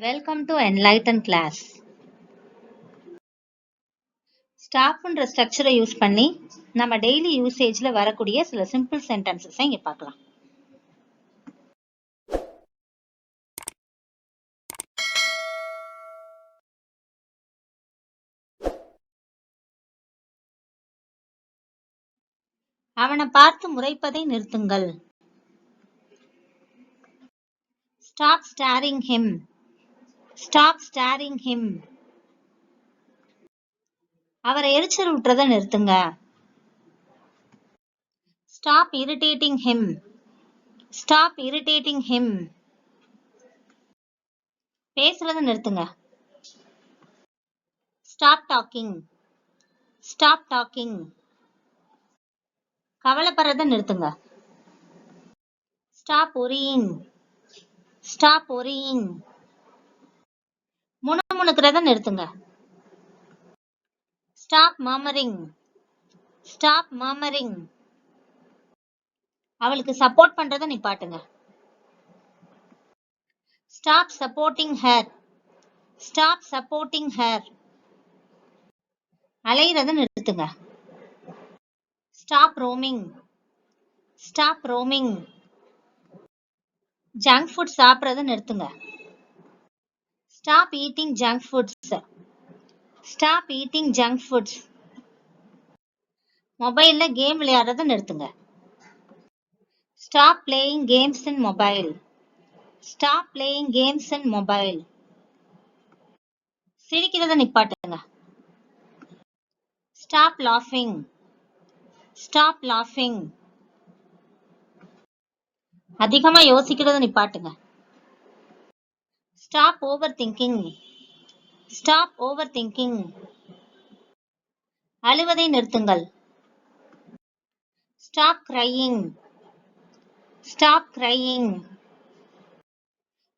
Welcome to Enlighten class. ஸ்டாப்ன்ற ஸ்ட்ரக்சரை use பண்ணி நம்ம டெய்லி யூசேஜ்ல வரக்கூடிய சில சிம்பிள் சென்டென்சஸ் இங்க பார்க்கலாம். அவனை பார்த்து முறைப்பதை நிறுத்துங்கள். Stop staring him. Stop staring him. அவரை எரிச்சல் ஊட்டுறதை நிறுத்துங்க. Stop irritating him. Stop irritating him. பேசுறதை நிறுத்துங்க. Stop talking. Stop talking. கவலைப்படுறதை நிறுத்துங்க. Stop worrying. Stop worrying. முணுமுணுக்கிறதை நிறுத்துங்க. Stop murmuring. Stop murmuring. அவளுக்கு சப்போர்ட் பண்றதை நிப்பாட்டுங்க. Stop supporting her. Stop supporting her. அலையிறதை நிறுத்துங்க. Stop roaming. Stop roaming. Junk food சாப்பிட்றதை நிறுத்துங்க. Stop eating junk foods. Stop eating junk foods. மொபைல்ல game விளையாடுறதை நிறுத்துங்க. Stop playing games in mobile. Stop playing games in mobile. சிரிக்கிறதை நிப்பாட்டுங்க. Stop laughing. Stop laughing. அதிகமா யோசிக்கிறதை நிப்பாட்டுங்க. Stop overthinking. Stop overthinking. அழுவதை நிறுத்துங்கள். Stop crying. Stop crying.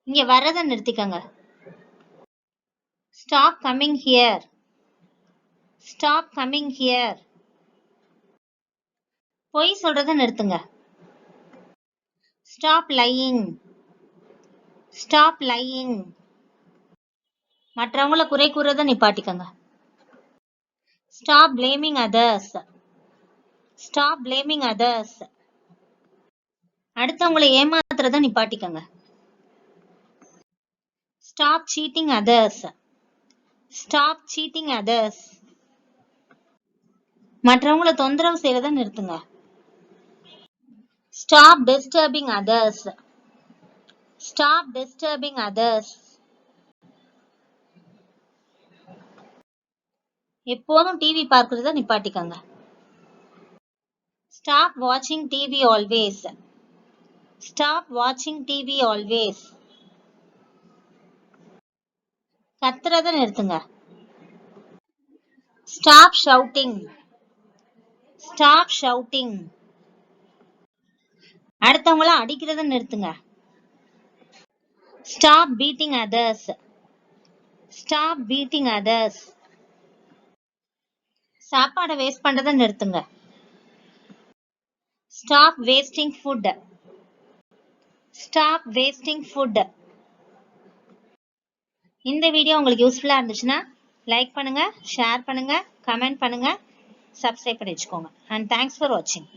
இங்க வரதை நிறுத்திக்கங்க. Stop coming here. Stop coming here. பொய் சொல்றதை நிறுத்துங்க. Stop lying. Stop lying. மற்றவங்கள குறை கூறதை நிப்பாட்டிக்கங்க. Stop blaming others. Stop blaming others. அடுத்தவங்களை ஏமாத்துறதை நிப்பாட்டிக்கங்க. Stop cheating others. Stop cheating others. மற்றவங்கள தொந்தரவு செய்யறதை நிறுத்துங்க. Stop disturbing others. Stop disturbing others. எப்போதும் டிவி பார்க்கறத நிப்பாட்டிக்கங்க. Stop watching TV always. Stop watching TV always. கத்துறதை நிறுத்துங்க. Stop shouting. Stop shouting. அடுத்தவங்கள அடிக்கிறதை நிறுத்துங்க. Stop beating others. Stop beating others. சாப்பாடை வேஸ்ட் பண்றதை நிறுத்துங்க. Stop wasting food. Stop wasting food. இந்த video உங்களுக்கு யூஸ்ஃபுல்லா இருந்துச்சுன்னா லைக் பண்ணுங்க, ஷேர் பண்ணுங்க, கமெண்ட் பண்ணுங்க, சப்ஸ்கிரைப் பண்ணி வச்சுக்கோங்க. And thanks for watching.